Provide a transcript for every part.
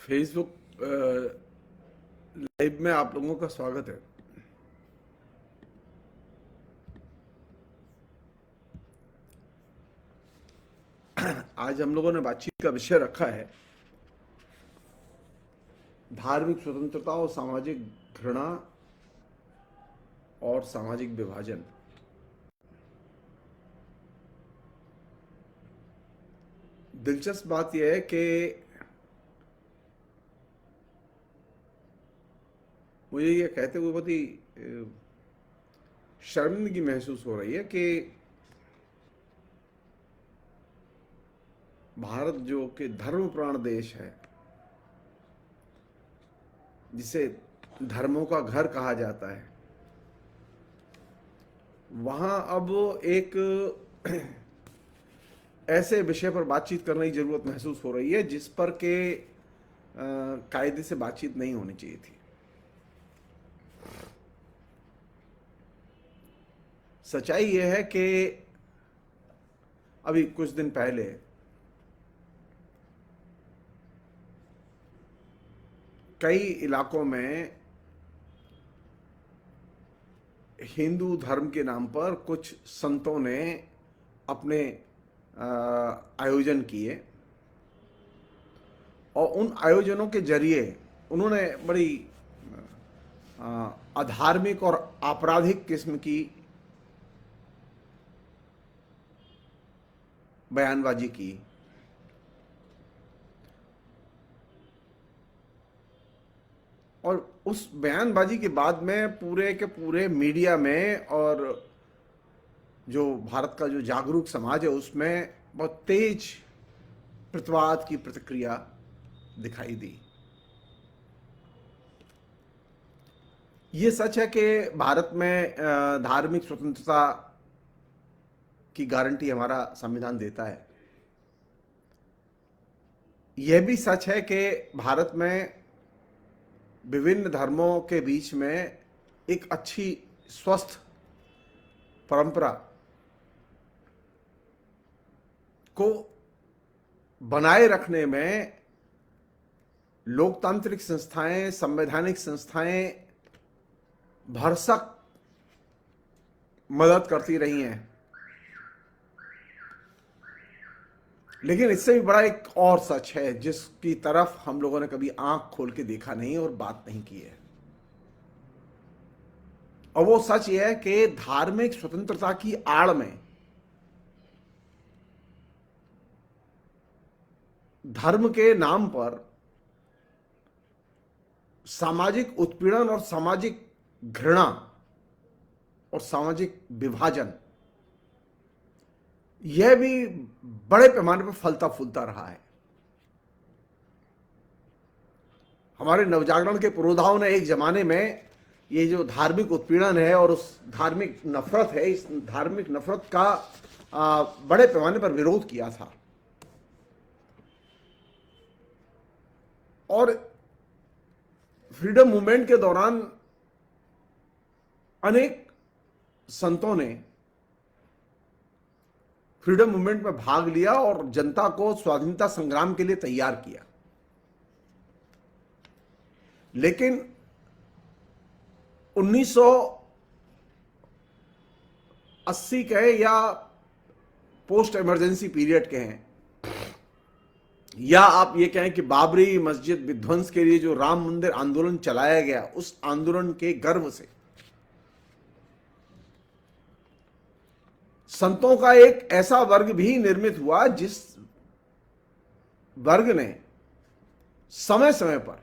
Facebook live में आप लोगों का स्वागत है। आज हम लोगों ने बातचीत का विषय रखा है धार्मिक स्वतंत्रता और सामाजिक घृणा और सामाजिक विभाजन। दिलचस्प बात यह है कि मुझे यह कहते हुए बहुत ही शर्मिंदगी महसूस हो रही है कि भारत जो कि धर्मप्राण देश है, जिसे धर्मों का घर कहा जाता है, वहां अब एक ऐसे विषय पर बातचीत करने की जरूरत महसूस हो रही है जिस पर के कायदे से बातचीत नहीं होनी चाहिए थी। सच्चाई यह है कि अभी कुछ दिन पहले कई इलाकों में हिंदू धर्म के नाम पर कुछ संतों ने अपने आयोजन किए और उन आयोजनों के जरिए उन्होंने बड़ी अधार्मिक और आपराधिक किस्म की बयानबाजी की। और उस बयानबाजी के बाद में पूरे के पूरे मीडिया में और जो भारत का जो जागरूक समाज है उसमें बहुत तेज प्रतिवाद की प्रतिक्रिया दिखाई दी। ये सच है कि भारत में धार्मिक स्वतंत्रता की गारंटी हमारा संविधान देता है। यह भी सच है कि भारत में विभिन्न धर्मों के बीच में एक अच्छी स्वस्थ परंपरा को बनाए रखने में लोकतांत्रिक संस्थाएं, संवैधानिक संस्थाएं भरसक मदद करती रही हैं। लेकिन इससे भी बड़ा एक और सच है जिसकी तरफ हम लोगों ने कभी आंख खोल के देखा नहीं और बात नहीं की है। और वो सच ये है कि धार्मिक स्वतंत्रता की आड़ में धर्म के नाम पर सामाजिक उत्पीड़न और सामाजिक घृणा और सामाजिक विभाजन यह भी बड़े पैमाने पर फलता फूलता रहा है। हमारे नवजागरण के पुरोधाओं ने एक जमाने में ये जो धार्मिक उत्पीड़न है और उस धार्मिक नफरत है, इस धार्मिक नफरत का बड़े पैमाने पर विरोध किया था। और फ्रीडम मूवमेंट के दौरान अनेक संतों ने फ्रीडम मूवमेंट में भाग लिया और जनता को स्वाधीनता संग्राम के लिए तैयार किया। लेकिन 1980 के या पोस्ट इमरजेंसी पीरियड के हैं, या आप ये कहें कि बाबरी मस्जिद विध्वंस के लिए जो राम मंदिर आंदोलन चलाया गया, उस आंदोलन के गर्व से संतों का एक ऐसा वर्ग भी निर्मित हुआ जिस वर्ग ने समय समय पर,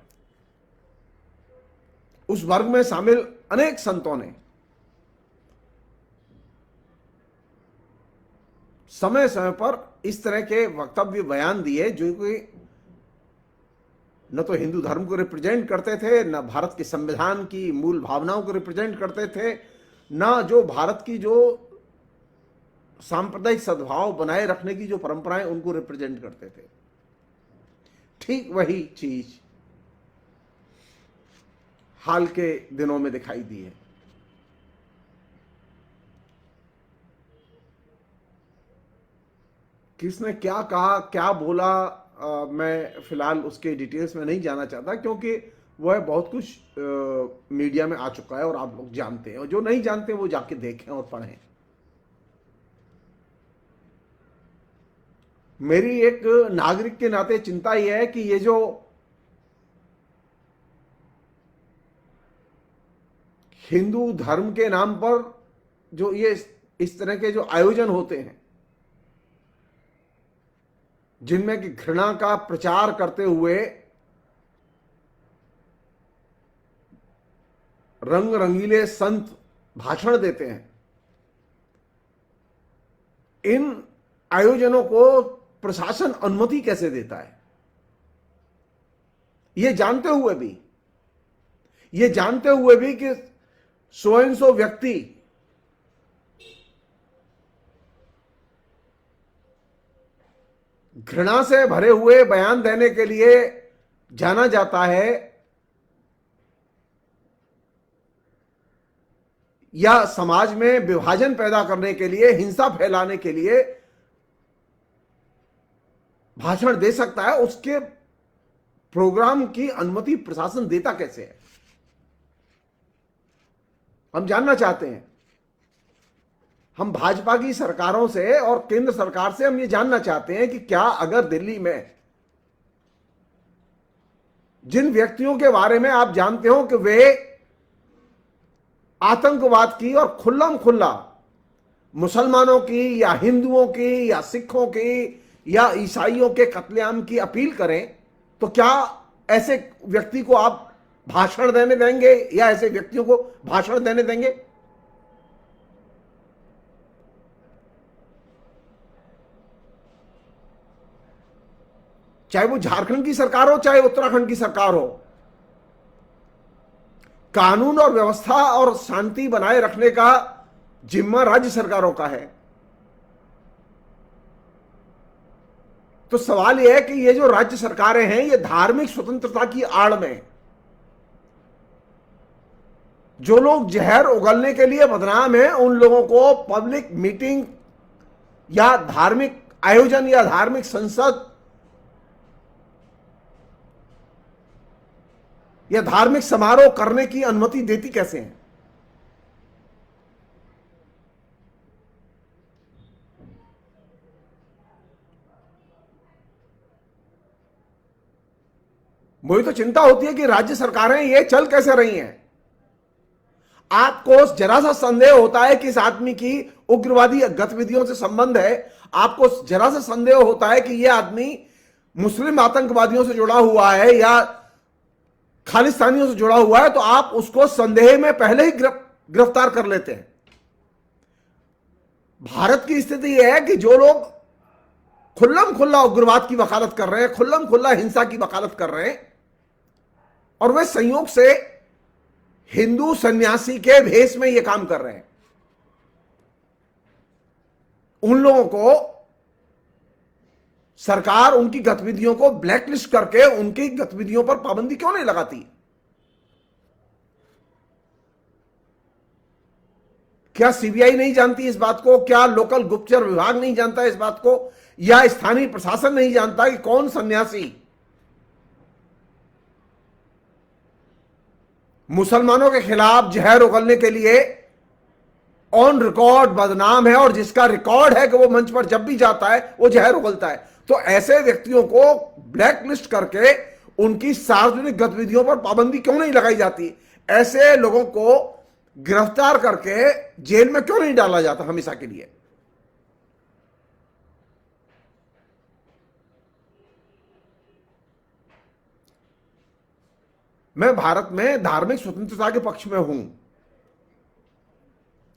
उस वर्ग में शामिल अनेक संतों ने समय समय पर इस तरह के वक्तव्य बयान दिए जो कि न तो हिंदू धर्म को रिप्रेजेंट करते थे, न भारत के संविधान की मूल भावनाओं को रिप्रेजेंट करते थे, न जो भारत की जो सांप्रदायिक सद्भाव बनाए रखने की जो परंपराएं उनको रिप्रेजेंट करते थे। ठीक वही चीज हाल के दिनों में दिखाई दी है। किसने क्या कहा, क्या बोला, मैं फिलहाल उसके डिटेल्स में नहीं जाना चाहता, क्योंकि वह बहुत कुछ मीडिया में आ चुका है और आप लोग जानते हैं, और जो नहीं जानते वो जाके देखें और पढ़ें। मेरी एक नागरिक के नाते चिंता यह है कि ये जो हिंदू धर्म के नाम पर जो ये इस तरह के जो आयोजन होते हैं, जिनमें कि घृणा का प्रचार करते हुए रंग रंगीले संत भाषण देते हैं, इन आयोजनों को प्रशासन अनुमति कैसे देता है? ये जानते हुए भी कि स्वयं सो व्यक्ति घृणा से भरे हुए बयान देने के लिए जाना जाता है, या समाज में विभाजन पैदा करने के लिए, हिंसा फैलाने के लिए भाषण दे सकता है, उसके प्रोग्राम की अनुमति प्रशासन देता कैसे है? हम जानना चाहते हैं। हम भाजपा की सरकारों से और केंद्र सरकार से हम ये जानना चाहते हैं कि क्या अगर दिल्ली में जिन व्यक्तियों के बारे में आप जानते हो कि वे आतंकवाद की और खुल्लम खुल्ला मुसलमानों की या हिंदुओं की या सिखों की या ईसाइयों के कत्लेआम की अपील करें, तो क्या ऐसे व्यक्ति को आप भाषण देने देंगे या ऐसे व्यक्तियों को भाषण देने देंगे? चाहे वो झारखंड की सरकार हो, चाहे उत्तराखंड की सरकार हो, कानून और व्यवस्था और शांति बनाए रखने का जिम्मा राज्य सरकारों का है। तो सवाल यह है कि ये जो राज्य सरकारें हैं, ये धार्मिक स्वतंत्रता की आड़ में जो लोग जहर उगलने के लिए बदनाम हैं, उन लोगों को पब्लिक मीटिंग या धार्मिक आयोजन या धार्मिक संसद या धार्मिक समारोह करने की अनुमति देती कैसे है? मुझे तो चिंता होती है कि राज्य सरकारें ये चल कैसे रही हैं। आपको जरा सा संदेह होता है कि इस आदमी की उग्रवादी गतिविधियों से संबंध है, आपको जरा सा संदेह होता है कि यह आदमी मुस्लिम आतंकवादियों से जुड़ा हुआ है या खालिस्तानियों से जुड़ा हुआ है, तो आप उसको संदेह में पहले ही गिरफ्तार कर लेते हैं। भारत की स्थिति यह है कि जो लोग खुल्लम खुल्ला उग्रवाद की वकालत कर रहे हैं, खुल्लम खुल्ला हिंसा की वकालत कर रहे हैं, और वे संयोग से हिंदू सन्यासी के भेष में यह काम कर रहे हैं, उन लोगों को सरकार उनकी गतिविधियों को ब्लैकलिस्ट करके उनकी गतिविधियों पर पाबंदी क्यों नहीं लगाती? क्या सीबीआई नहीं जानती इस बात को? क्या लोकल गुप्तचर विभाग नहीं जानता इस बात को? या स्थानीय प्रशासन नहीं जानता कि कौन सन्यासी मुसलमानों के खिलाफ जहर उगलने के लिए ऑन रिकॉर्ड बदनाम है और जिसका रिकॉर्ड है कि वो मंच पर जब भी जाता है वो जहर उगलता है? तो ऐसे व्यक्तियों को ब्लैकलिस्ट करके उनकी सार्वजनिक गतिविधियों पर पाबंदी क्यों नहीं लगाई जाती? ऐसे लोगों को गिरफ्तार करके जेल में क्यों नहीं डाला जाता हमेशा के लिए? मैं भारत में धार्मिक स्वतंत्रता के पक्ष में हूं।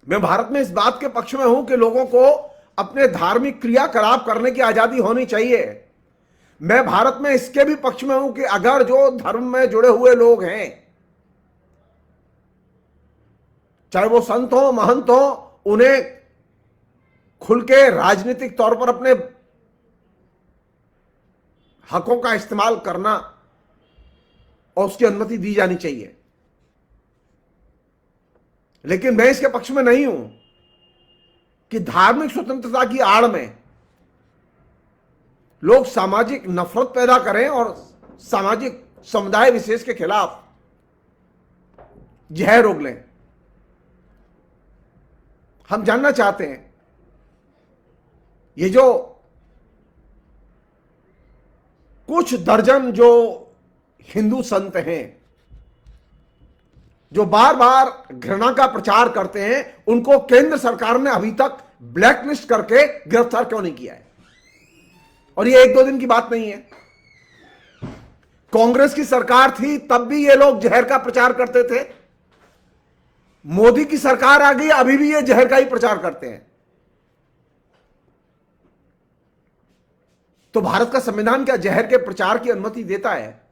मैं भारत में इस बात के पक्ष में हूं कि लोगों को अपने धार्मिक क्रियाकलाप करने की आजादी होनी चाहिए। मैं भारत में इसके भी पक्ष में हूं कि अगर जो धर्म में जुड़े हुए लोग हैं, चाहे वो संत हो, महंत हो, उन्हें खुल के राजनीतिक तौर पर अपने हकों का इस्तेमाल करना और उसकी अनुमति दी जानी चाहिए। लेकिन मैं इसके पक्ष में नहीं हूं कि धार्मिक स्वतंत्रता की आड़ में लोग सामाजिक नफरत पैदा करें और सामाजिक समुदाय विशेष के खिलाफ जहर उगलें। हम जानना चाहते हैं ये जो कुछ दर्जन जो हिंदू संत हैं जो बार बार घृणा का प्रचार करते हैं, उनको केंद्र सरकार ने अभी तक ब्लैकलिस्ट करके गिरफ्तार क्यों नहीं किया है? और ये एक दो दिन की बात नहीं है। कांग्रेस की सरकार थी तब भी ये लोग जहर का प्रचार करते थे। मोदी की सरकार आ गई, अभी भी ये जहर का ही प्रचार करते हैं। तो भारत का संविधान क्या जहर के प्रचार की अनुमति देता है?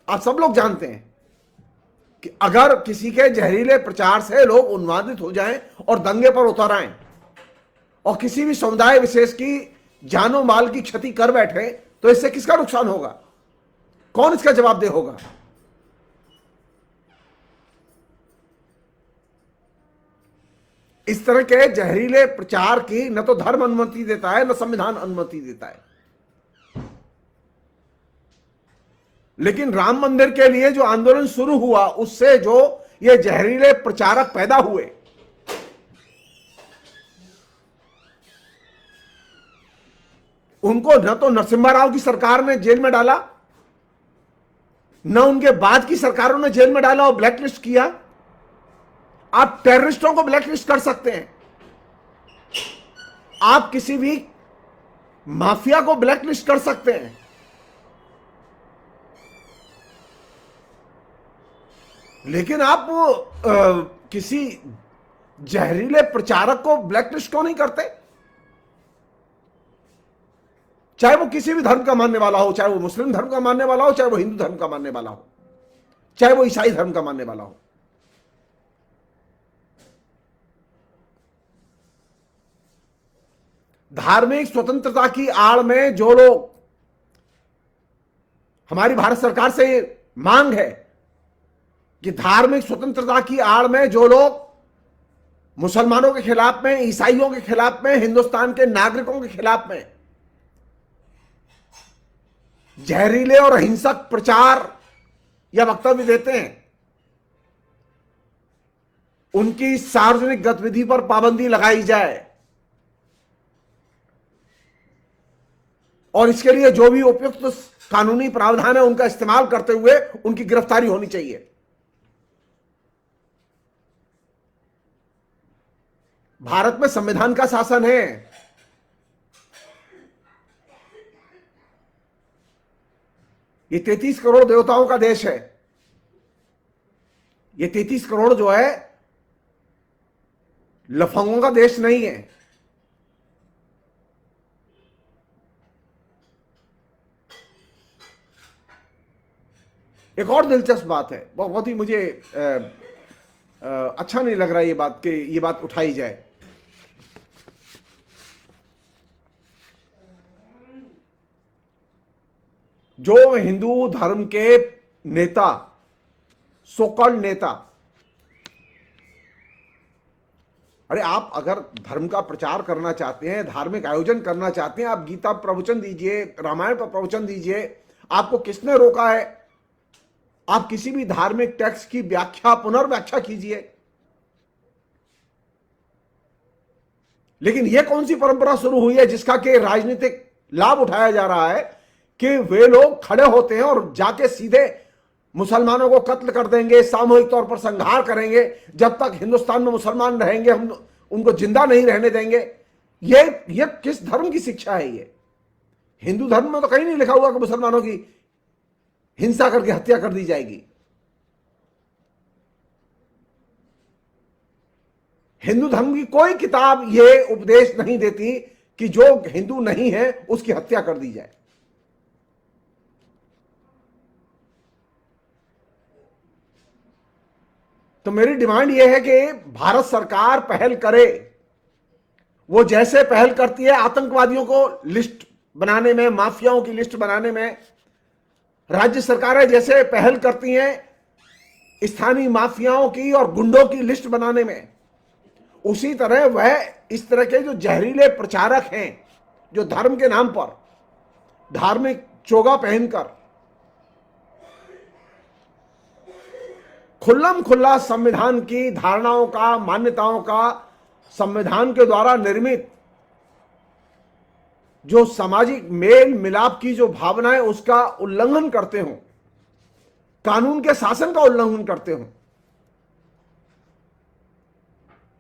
आप सब लोग जानते हैं कि अगर किसी के जहरीले प्रचार से लोग उन्मादित हो जाएं और दंगे पर उतर आएं और किसी भी समुदाय विशेष की जानो माल की क्षति कर बैठे, तो इससे किसका नुकसान होगा? कौन इसका जवाबदेह होगा? इस तरह के जहरीले प्रचार की न तो धर्म अनुमति देता है, न संविधान अनुमति देता है। लेकिन राम मंदिर के लिए जो आंदोलन शुरू हुआ, उससे जो ये जहरीले प्रचारक पैदा हुए, उनको न तो नरसिम्हा राव की सरकार ने जेल में डाला, न उनके बाद की सरकारों ने जेल में डाला और ब्लैकलिस्ट किया। आप टेररिस्टों को ब्लैकलिस्ट कर सकते हैं, आप किसी भी माफिया को ब्लैकलिस्ट कर सकते हैं, लेकिन आप किसी जहरीले प्रचारक को ब्लैकलिस्ट क्यों नहीं करते? चाहे वो किसी भी धर्म का मानने वाला हो, चाहे वो मुस्लिम धर्म का मानने वाला हो, चाहे वो हिंदू धर्म का मानने वाला हो, चाहे वो ईसाई धर्म का मानने वाला हो। धार्मिक स्वतंत्रता की आड़ में जो लोग, हमारी भारत सरकार से मांग है कि धार्मिक स्वतंत्रता की आड़ में जो लोग मुसलमानों के खिलाफ में, ईसाइयों के खिलाफ में, हिंदुस्तान के नागरिकों के खिलाफ में जहरीले और हिंसक प्रचार या वक्तव्य देते हैं, उनकी सार्वजनिक गतिविधि पर पाबंदी लगाई जाए और इसके लिए जो भी उपयुक्त कानूनी प्रावधान है उनका इस्तेमाल करते हुए उनकी गिरफ्तारी होनी चाहिए। भारत में संविधान का शासन है। ये 33 करोड़ देवताओं का देश है। ये 33 करोड़ जो है लफंगों का देश नहीं है। एक और दिलचस्प बात है, बहुत ही मुझे अच्छा नहीं लग रहा ये बात कि ये बात उठाई जाए। जो हिंदू धर्म के नेता, सोकॉल्ड नेता, अरे आप अगर धर्म का प्रचार करना चाहते हैं, धार्मिक आयोजन करना चाहते हैं, आप गीता प्रवचन दीजिए, रामायण का प्रवचन दीजिए, आपको किसने रोका है? आप किसी भी धार्मिक टेक्स्ट की व्याख्या, पुनर्व्याख्या कीजिए। लेकिन यह कौन सी परंपरा शुरू हुई है जिसका कि राजनीतिक लाभ उठाया जा रहा है कि वे लोग खड़े होते हैं और जाके सीधे मुसलमानों को कत्ल कर देंगे, सामूहिक तौर पर संहार करेंगे, जब तक हिंदुस्तान में मुसलमान रहेंगे हम उनको जिंदा नहीं रहने देंगे। ये किस धर्म की शिक्षा है? ये हिंदू धर्म में तो कहीं नहीं लिखा हुआ कि मुसलमानों की हिंसा करके हत्या कर दी जाएगी। हिंदू धर्म की कोई किताब यह उपदेश नहीं देती कि जो हिंदू नहीं है उसकी हत्या कर दी जाए। तो मेरी डिमांड यह है कि भारत सरकार पहल करे। वो जैसे पहल करती है आतंकवादियों को लिस्ट बनाने में, माफियाओं की लिस्ट बनाने में, राज्य सरकारें जैसे पहल करती हैं स्थानीय माफियाओं की और गुंडों की लिस्ट बनाने में, उसी तरह वह इस तरह के जो जहरीले प्रचारक हैं, जो धर्म के नाम पर धार्मिक चोगा पहनकर खुल्लम खुल्ला संविधान की धारणाओं का, मान्यताओं का, संविधान के द्वारा निर्मित जो सामाजिक मेल मिलाप की जो भावना है उसका उल्लंघन करते हो, कानून के शासन का उल्लंघन करते हो,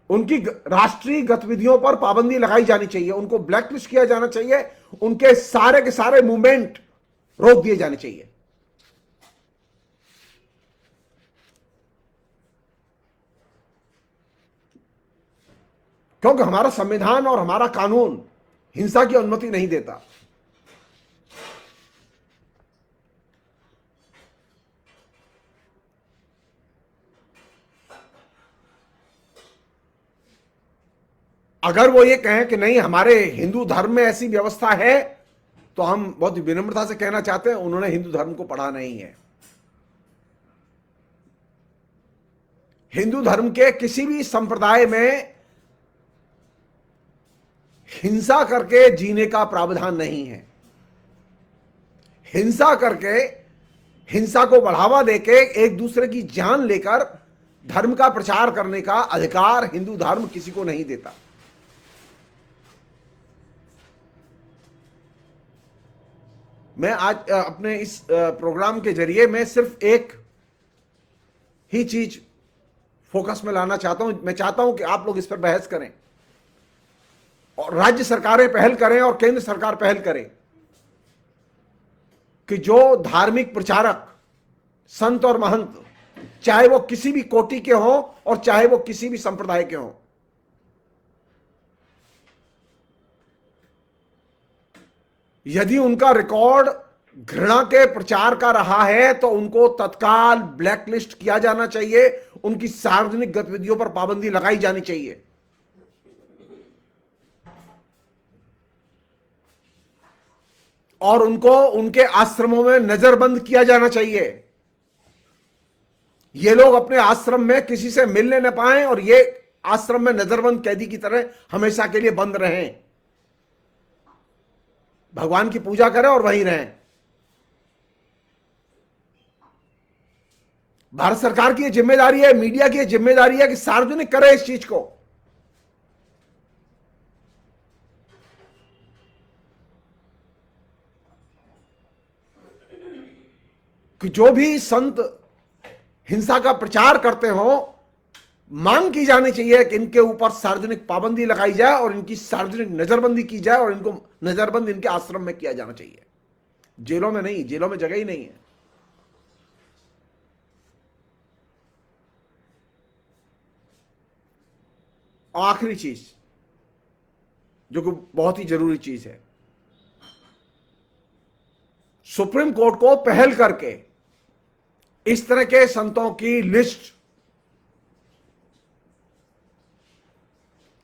उनकी राष्ट्रीय गतिविधियों पर पाबंदी लगाई जानी चाहिए, उनको ब्लैकलिस्ट किया जाना चाहिए, उनके सारे के सारे मूवमेंट रोक दिए जाने चाहिए। क्योंकि हमारा संविधान और हमारा कानून हिंसा की अनुमति नहीं देता। अगर वो ये कहें कि नहीं हमारे हिंदू धर्म में ऐसी व्यवस्था है, तो हम बहुत विनम्रता से कहना चाहते हैं उन्होंने हिंदू धर्म को पढ़ा नहीं है। हिंदू धर्म के किसी भी संप्रदाय में हिंसा करके जीने का प्रावधान नहीं है। हिंसा करके, हिंसा को बढ़ावा देके, एक दूसरे की जान लेकर धर्म का प्रचार करने का अधिकार हिंदू धर्म किसी को नहीं देता। मैं आज अपने इस प्रोग्राम के जरिए मैं सिर्फ एक ही चीज फोकस में लाना चाहता हूं। मैं चाहता हूं कि आप लोग इस पर बहस करें और राज्य सरकारें पहल करें और केंद्र सरकार पहल करे कि जो धार्मिक प्रचारक, संत और महंत, चाहे वो किसी भी कोटि के हों और चाहे वो किसी भी संप्रदाय के हों, यदि उनका रिकॉर्ड घृणा के प्रचार का रहा है तो उनको तत्काल ब्लैकलिस्ट किया जाना चाहिए, उनकी सार्वजनिक गतिविधियों पर पाबंदी लगाई जानी चाहिए। और उनको उनके आश्रमों में नजरबंद किया जाना चाहिए। ये लोग अपने आश्रम में किसी से मिलने न पाएं और ये आश्रम में नजरबंद कैदी की तरह हमेशा के लिए बंद रहें, भगवान की पूजा करें और वहीं रहें। भारत सरकार की यह जिम्मेदारी है, मीडिया की यह जिम्मेदारी है कि सार्वजनिक करे इस चीज को, कि जो भी संत हिंसा का प्रचार करते हो, मांग की जानी चाहिए कि इनके ऊपर सार्वजनिक पाबंदी लगाई जाए और इनकी सार्वजनिक नजरबंदी की जाए और इनको नजरबंद इनके आश्रम में किया जाना चाहिए, जेलों में नहीं। जेलों में जगह ही नहीं है। आखिरी चीज जो कि बहुत ही जरूरी चीज है, सुप्रीम कोर्ट को पहल करके इस तरह के संतों की लिस्ट,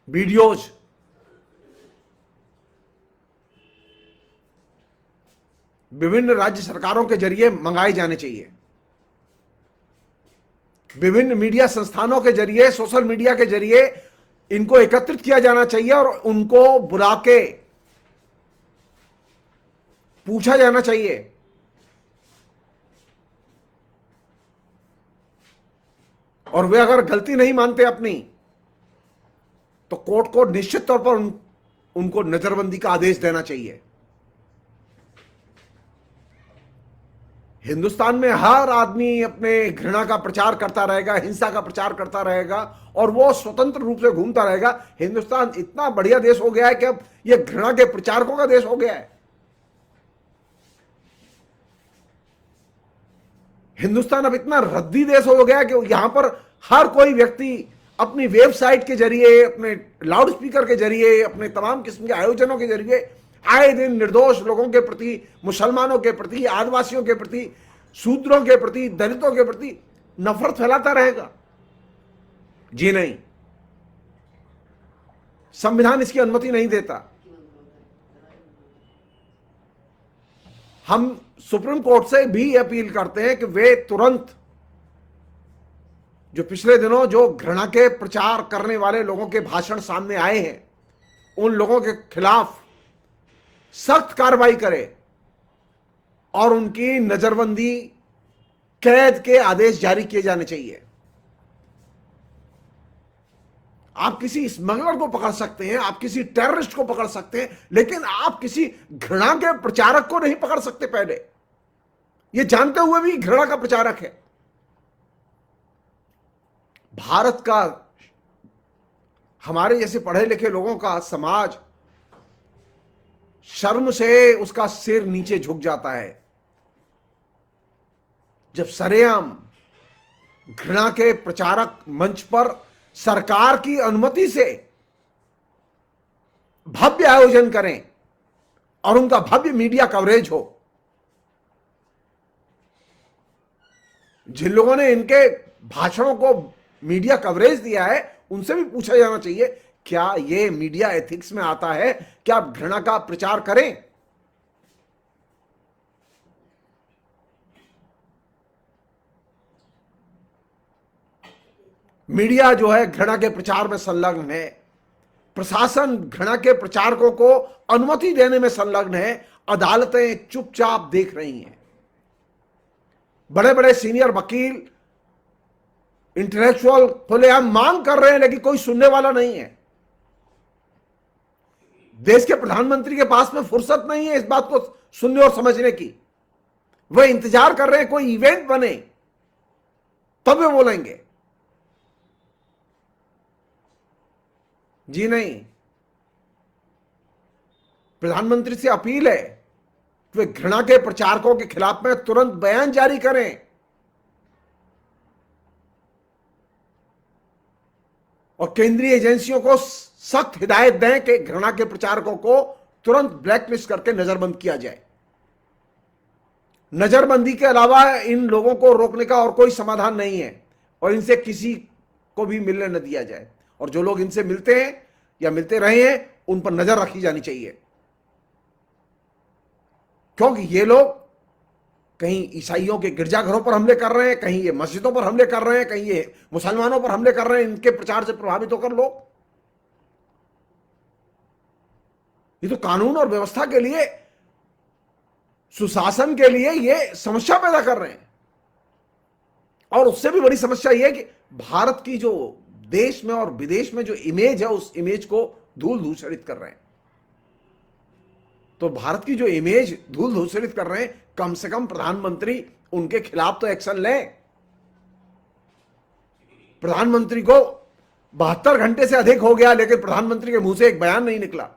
वीडियोज विभिन्न राज्य सरकारों के जरिए मंगाए जाने चाहिए, विभिन्न मीडिया संस्थानों के जरिए, सोशल मीडिया के जरिए इनको एकत्रित किया जाना चाहिए और उनको बुला के पूछा जाना चाहिए। और वे अगर गलती नहीं मानते अपनी, तो कोर्ट को निश्चित तौर पर उनको नजरबंदी का आदेश देना चाहिए। हिंदुस्तान में हर आदमी अपने घृणा का प्रचार करता रहेगा, हिंसा का प्रचार करता रहेगा और वो स्वतंत्र रूप से घूमता रहेगा। हिंदुस्तान इतना बढ़िया देश हो गया है कि अब ये घृणा के प्रचारकों का देश हो गया है। हिंदुस्तान अब इतना रद्दी देश हो गया है कि यहां पर हर कोई व्यक्ति अपनी वेबसाइट के जरिए, अपने लाउड स्पीकर के जरिए, अपने तमाम किस्म के आयोजनों के जरिए आए दिन निर्दोष लोगों के प्रति, मुसलमानों के प्रति, आदिवासियों के प्रति, शूद्रों के प्रति, दलितों के प्रति नफरत फैलाता रहेगा। जी नहीं, संविधान इसकी अनुमति नहीं देता। हम सुप्रीम कोर्ट से भी अपील करते हैं कि वे तुरंत जो पिछले दिनों जो घृणा के प्रचार करने वाले लोगों के भाषण सामने आए हैं, उन लोगों के खिलाफ सख्त कार्रवाई करे और उनकी नजरबंदी, कैद के आदेश जारी किए जाने चाहिए। आप किसी स्मगलर को पकड़ सकते हैं, आप किसी टेररिस्ट को पकड़ सकते हैं, लेकिन आप किसी घृणा के प्रचारक को नहीं पकड़ सकते। पहले ये जानते हुए भी घृणा का प्रचारक है। भारत का, हमारे जैसे पढ़े लिखे लोगों का समाज शर्म से उसका सिर नीचे झुक जाता है जब सरेआम घृणा के प्रचारक मंच पर सरकार की अनुमति से भव्य आयोजन करें और उनका भव्य मीडिया कवरेज हो। जिन लोगों ने इनके भाषणों को मीडिया कवरेज दिया है, उनसे भी पूछा जाना चाहिए, क्या यह मीडिया एथिक्स में आता है कि आप घृणा का प्रचार करें? मीडिया जो है घृणा के प्रचार में संलग्न है, प्रशासन घृणा के प्रचारकों को अनुमति देने में संलग्न है, अदालतें चुपचाप देख रही हैं। बड़े बड़े सीनियर वकील, इंटेलेक्चुअल खुलेआम मांग कर रहे हैं, लेकिन कोई सुनने वाला नहीं है। देश के प्रधानमंत्री के पास में फुर्सत नहीं है इस बात को सुनने और समझने की। वह इंतजार कर रहे हैं कोई इवेंट बने तब वे बोलेंगे। जी नहीं, प्रधानमंत्री से अपील है कि वे घृणा के प्रचारकों के खिलाफ में तुरंत बयान जारी करें और केंद्रीय एजेंसियों को सख्त हिदायत दें कि घृणा के प्रचारकों को तुरंत ब्लैकलिस्ट करके नजरबंद किया जाए। नजरबंदी के अलावा इन लोगों को रोकने का और कोई समाधान नहीं है और इनसे किसी को भी मिलने न दिया जाए। और जो लोग इनसे मिलते हैं या मिलते रहे हैं, उन पर नजर रखी जानी चाहिए, क्योंकि ये लोग कहीं ईसाइयों के गिरजाघरों पर हमले कर रहे हैं, कहीं ये मस्जिदों पर हमले कर रहे हैं, कहीं ये मुसलमानों पर हमले कर रहे हैं। इनके प्रचार से प्रभावित होकर लोग, ये तो कानून और व्यवस्था के लिए, सुशासन के लिए ये समस्या पैदा कर रहे हैं। और उससे भी बड़ी समस्या यह है कि भारत की जो देश में और विदेश में जो इमेज है, उस इमेज को धूल धूसरित कर रहे हैं। तो भारत की जो इमेज धूल धूसरित कर रहे हैं, कम से कम प्रधानमंत्री उनके खिलाफ तो एक्शन लें। प्रधानमंत्री को 72 घंटे से अधिक हो गया, लेकिन प्रधानमंत्री के मुंह से एक बयान नहीं निकला।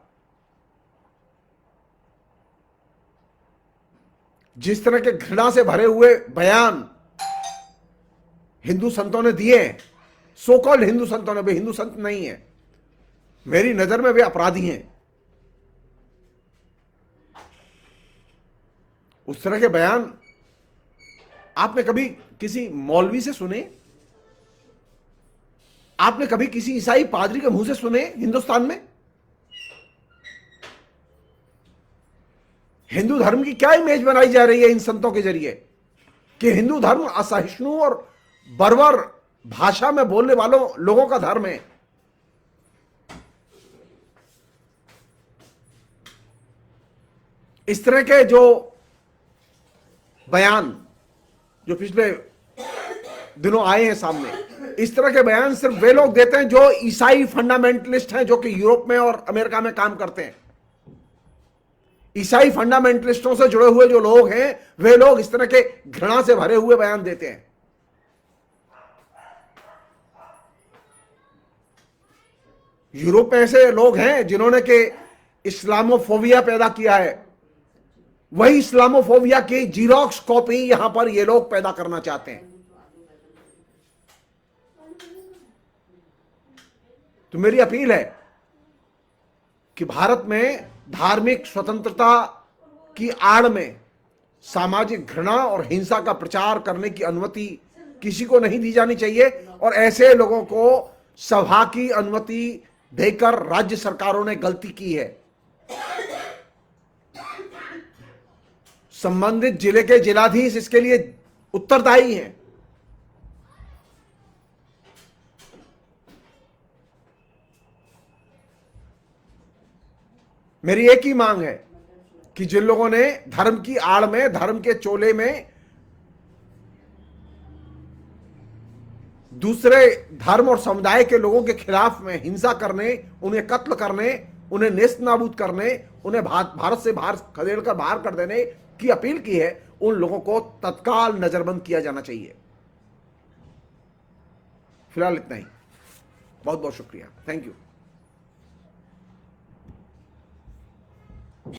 जिस तरह के घृणा से भरे हुए बयान हिंदू संतों ने दिए, सो कॉल्ड हिंदू संतों ने, वे हिंदू संत नहीं है, मेरी नजर में वे अपराधी हैं। उस तरह के बयान आपने कभी किसी मौलवी से सुने? आपने कभी किसी ईसाई पादरी के मुंह से सुने? हिंदुस्तान में हिंदू धर्म की क्या इमेज बनाई जा रही है इन संतों के जरिए कि हिंदू धर्म असहिष्णु और बर्बर भाषा में बोलने वालों लोगों का धर्म है। इस तरह के जो बयान जो पिछले दिनों आए हैं सामने, इस तरह के बयान सिर्फ वे लोग देते हैं जो ईसाई फंडामेंटलिस्ट हैं, जो कि यूरोप में और अमेरिका में काम करते हैं। ईसाई फंडामेंटलिस्टों से जुड़े हुए जो लोग हैं, वे लोग इस तरह के घृणा से भरे हुए बयान देते हैं। यूरोप में ऐसे लोग हैं जिन्होंने के इस्लामोफोबिया पैदा किया है। वही इस्लामोफोबिया की जीरोक्स कॉपी यहां पर ये लोग पैदा करना चाहते हैं। तो मेरी अपील है कि भारत में धार्मिक स्वतंत्रता की आड़ में सामाजिक घृणा और हिंसा का प्रचार करने की अनुमति किसी को नहीं दी जानी चाहिए और ऐसे लोगों को सभा की अनुमति देकर राज्य सरकारों ने गलती की है। संबंधित जिले के जिलाधीश इसके लिए उत्तरदायी हैं। मेरी एक ही मांग है कि जिन लोगों ने धर्म की आड़ में, धर्म के चोले में दूसरे धर्म और समुदाय के लोगों के खिलाफ में हिंसा करने, उन्हें कत्ल करने, उन्हें नेस्त नाबूद करने, उन्हें भारत से बाहर खदेड़ कर बाहर कर देने की अपील की है, उन लोगों को तत्काल नजरबंद किया जाना चाहिए। फिलहाल इतना ही। बहुत बहुत शुक्रिया। Thank you.